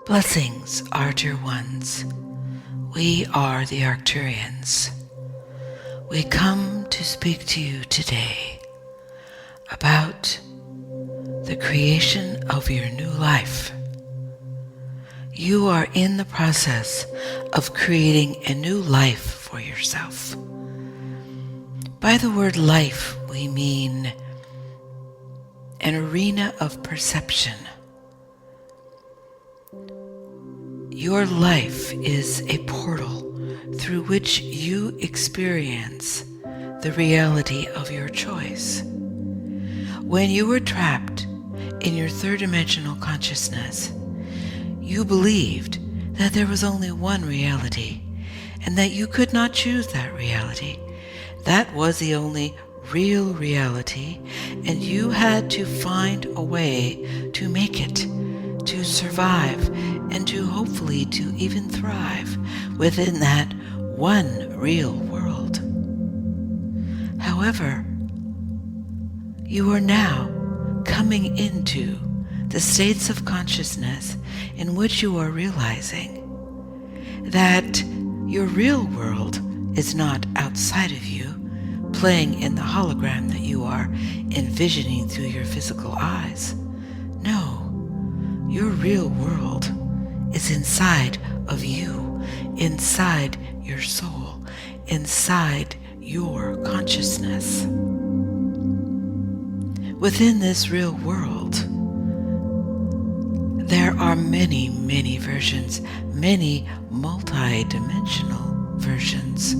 Blessings, our dear ones. We are the Arcturians. We come to speak to you today about the creation of your new life. You are in the process of creating a new life for yourself. By the word life, we mean an arena of perception. Your life is a portal through which you experience the reality of your choice. When you were trapped in your third-dimensional consciousness, you believed that there was only one reality and that you could not choose that reality. That was the only real reality, and you had to find a way to make it, to survive, and to hopefully to even thrive within that one real world. However, you are now coming into the states of consciousness in which you are realizing that your real world is not outside of you, playing in the hologram that you are envisioning through your physical eyes. No, your real world is inside of you, inside your soul, inside your consciousness. Within this real world, there are many, many versions, many multi-dimensional versions.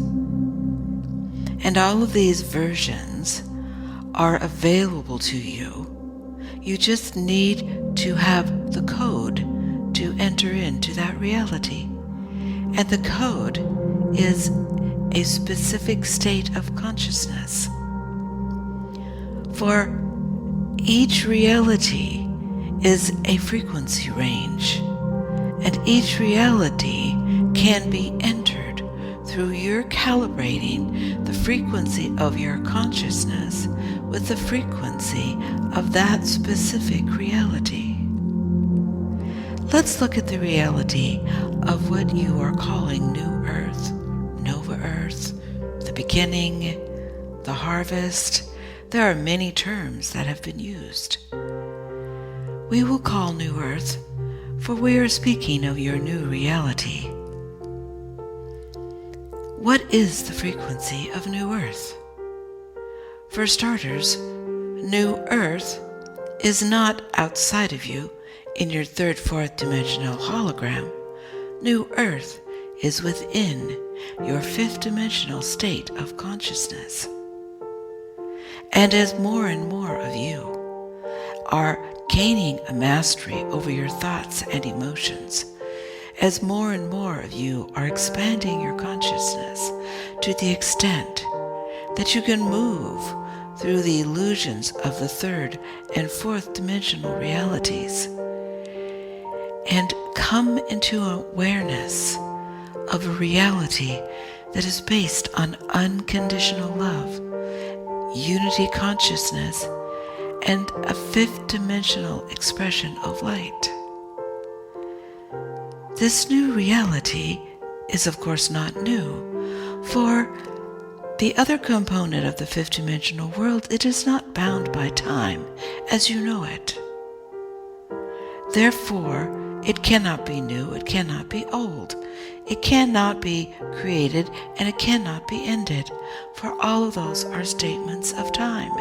And all of these versions are available to you. You just need to have the code to enter into that reality. And the code is a specific state of consciousness. For each reality is a frequency range, and each reality can be entered through your calibrating the frequency of your consciousness with the frequency of that specific reality. Let's look at the reality of what you are calling New Earth, Nova Earth, the beginning, the harvest. There are many terms that have been used. We will call New Earth, for we are speaking of your new reality. What is the frequency of New Earth? For starters, New Earth is not outside of you in your third, fourth dimensional hologram. New Earth is within your fifth dimensional state of consciousness. And as more and more of you are gaining a mastery over your thoughts and emotions, as more and more of you are expanding your consciousness to the extent that you can move through the illusions of the third and fourth dimensional realities and come into awareness of a reality that is based on unconditional love, unity consciousness, and a fifth dimensional expression of light. This new reality is of course not new, for the other component of the fifth dimensional world, it is not bound by time as you know it. Therefore, it cannot be new, it cannot be old, it cannot be created, and it cannot be ended, for all of those are statements of time.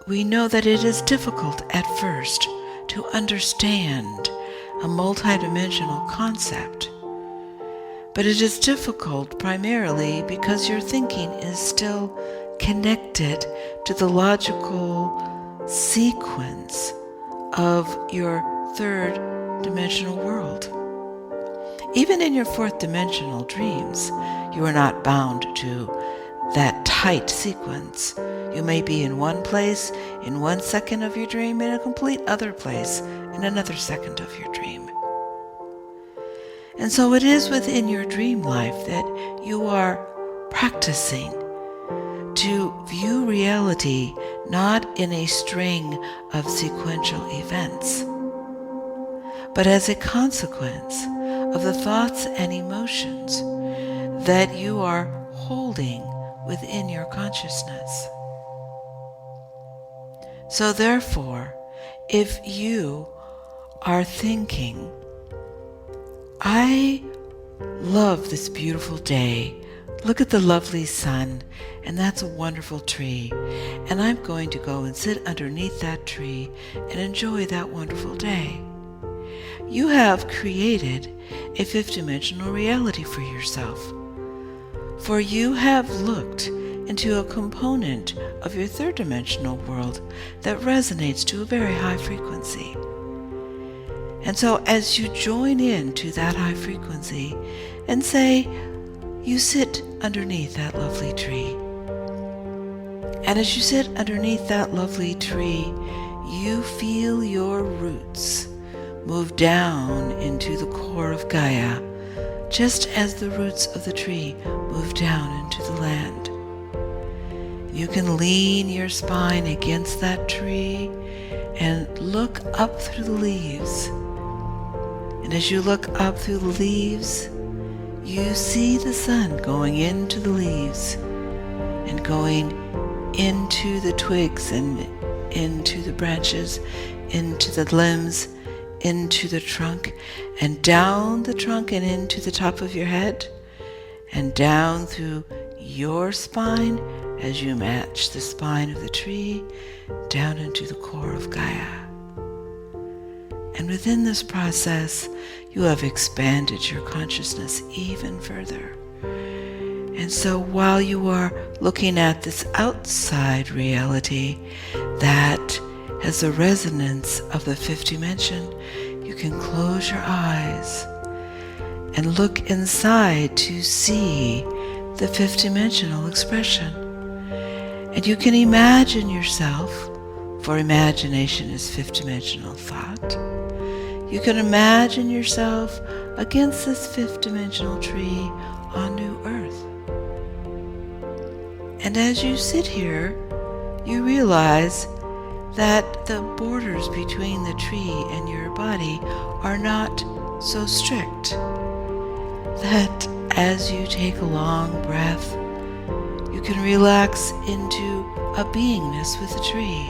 We know that it is difficult at first to understand a multidimensional concept, but it is difficult primarily because your thinking is still connected to the logical sequence of your third dimensional world. Even in your fourth dimensional dreams, you are not bound to that tight sequence. You may be in one place in 1 second of your dream, in a complete other place in another second of your dream. And so it is within your dream life that you are practicing to view reality not in a string of sequential events, but as a consequence of the thoughts and emotions that you are holding within your consciousness. So therefore, if you are thinking, I love this beautiful day, look at the lovely sun, and that's a wonderful tree, and I'm going to go and sit underneath that tree and enjoy that wonderful day. You have created a fifth-dimensional reality for yourself, for you have looked into a component of your third-dimensional world that resonates to a very high frequency. And so as you join into that high frequency and say, you sit underneath that lovely tree. And as you sit underneath that lovely tree, you feel your roots move down into the core of Gaia, just as the roots of the tree move down into the land. You can lean your spine against that tree and look up through the leaves. And as you look up through the leaves, you see the sun going into the leaves and going into the twigs and into the branches, into the limbs, into the trunk, and down the trunk and into the top of your head, and down through your spine as you match the spine of the tree, down into the core of Gaia. And within this process, you have expanded your consciousness even further. And so while you are looking at this outside reality that has the resonance of the fifth dimension, you can close your eyes and look inside to see the fifth dimensional expression. And you can imagine yourself, for imagination is fifth dimensional thought. You can imagine yourself against this fifth dimensional tree on New Earth. And as you sit here, you realize that the borders between the tree and your body are not so strict. That as you take a long breath, you can relax into a beingness with the tree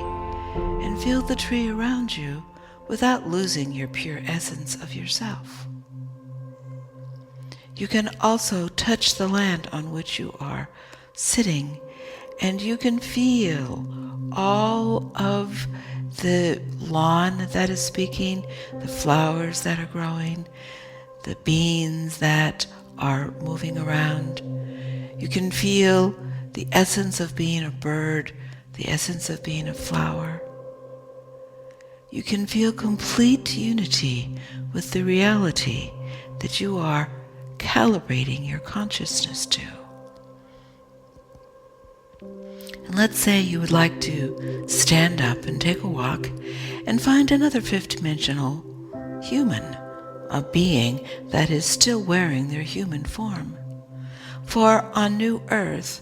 and feel the tree around you without losing your pure essence of yourself. You can also touch the land on which you are sitting, and you can feel all of the lawn that is speaking, the flowers that are growing, the beans that are moving around. You can feel the essence of being a bird, the essence of being a flower. You can feel complete unity with the reality that you are calibrating your consciousness to. And let's say you would like to stand up and take a walk and find another fifth dimensional human, a being that is still wearing their human form. For on New Earth,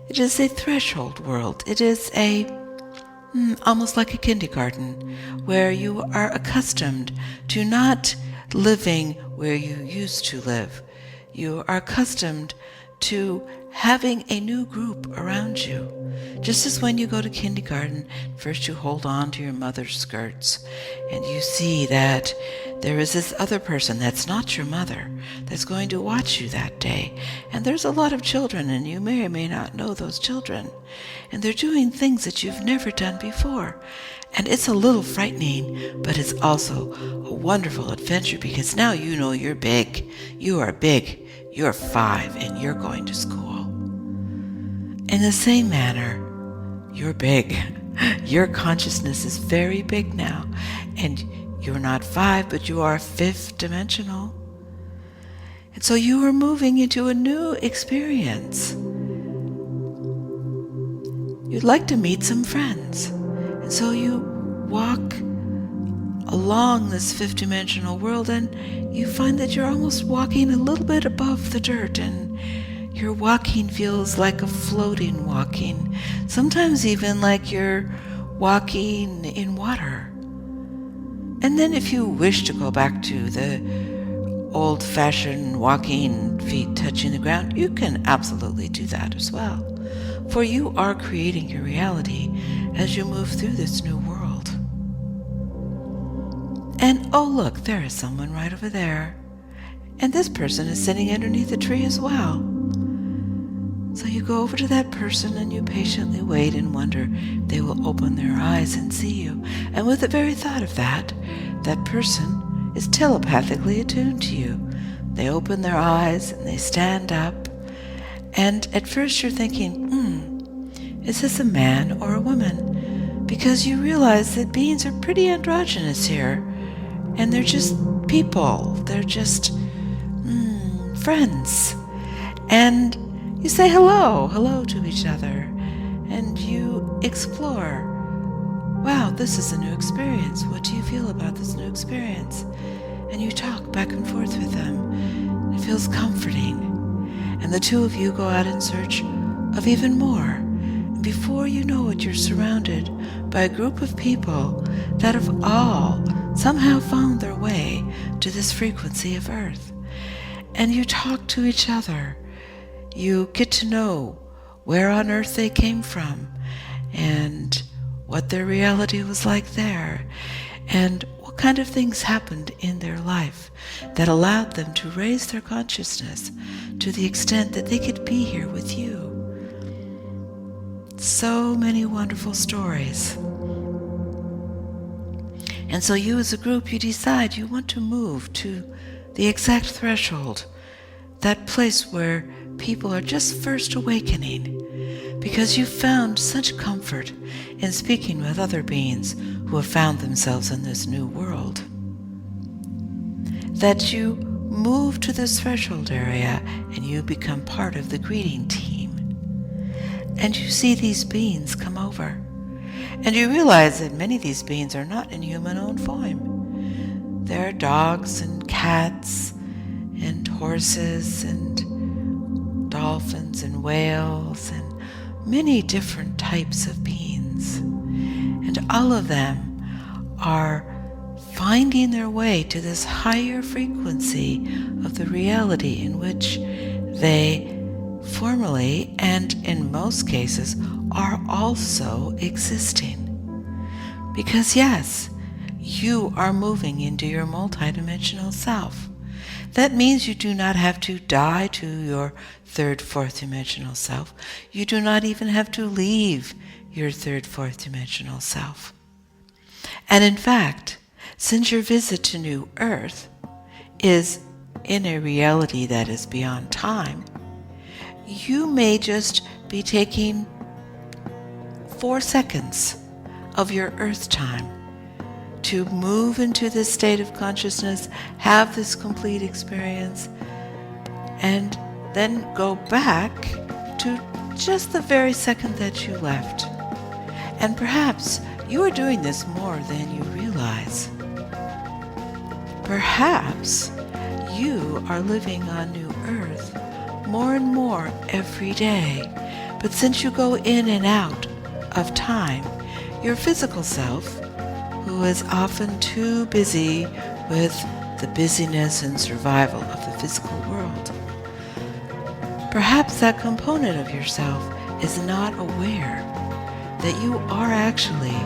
it is a threshold world. It is almost like a kindergarten, where you are accustomed to not living where you used to live. You are accustomed to having a new group around you. Just as when you go to kindergarten, first you hold on to your mother's skirts, and you see that there is this other person that's not your mother that's going to watch you that day. And there's a lot of children, and you may or may not know those children. And they're doing things that you've never done before. And it's a little frightening, but it's also a wonderful adventure, because now you know you're big. You are big. You're 5 and you're going to school. In the same manner, you're big. Your consciousness is very big now. And you're not 5, but you are fifth dimensional. And so you are moving into a new experience. You'd like to meet some friends. And so you walk along this fifth dimensional world, and you find that you're almost walking a little bit above the dirt, and your walking feels like a floating walking, sometimes even like you're walking in water. And And then if you wish to go back to the old-fashioned walking, feet touching the ground, you can absolutely do that as well. For you are creating your reality as you move through this new world. And oh look, there is someone right over there. And this person is sitting underneath the tree as well. So you go over to that person and you patiently wait and wonder if they will open their eyes and see you. And with the very thought of that, that person is telepathically attuned to you. They open their eyes and they stand up. And at first you're thinking, is this a man or a woman? Because you realize that beings are pretty androgynous here. And they're just people. They're just friends. And you say hello to each other. And you explore. Wow, this is a new experience. What do you feel about this new experience? And you talk back and forth with them. It feels comforting. And the two of you go out in search of even more. And before you know it, you're surrounded by a group of people that have all somehow found their way to this frequency of Earth. And you talk to each other. You get to know where on Earth they came from and what their reality was like there, and what kind of things happened in their life that allowed them to raise their consciousness to the extent that they could be here with you. So many wonderful stories. And so you as a group, you decide you want to move to the exact threshold, that place where people are just first awakening, because you found such comfort in speaking with other beings who have found themselves in this new world, that you move to this threshold area and you become part of the greeting team. And you see these beings come over. And you realize that many of these beings are not in human-owned form. There are dogs and cats and horses and dolphins and whales and many different types of beings. And all of them are finding their way to this higher frequency of the reality in which they formally, and in most cases, are also existing. Because yes, you are moving into your multidimensional self. That means you do not have to die to your third, fourth dimensional self. You do not even have to leave your third, fourth dimensional self. And in fact, since your visit to New Earth is in a reality that is beyond time, you may just be taking 4 seconds of your Earth time to move into this state of consciousness, have this complete experience, and then go back to just the very second that you left. And perhaps you are doing this more than you realize. Perhaps you are living on New Earth more and more every day. But since you go in and out of time, your physical self, who is often too busy with the busyness and survival of the physical world, perhaps that component of yourself is not aware that you are actually,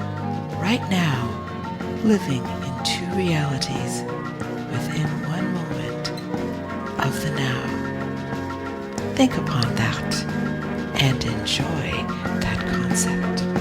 right now, living in two realities within one moment of the now. Think upon that and enjoy that concept.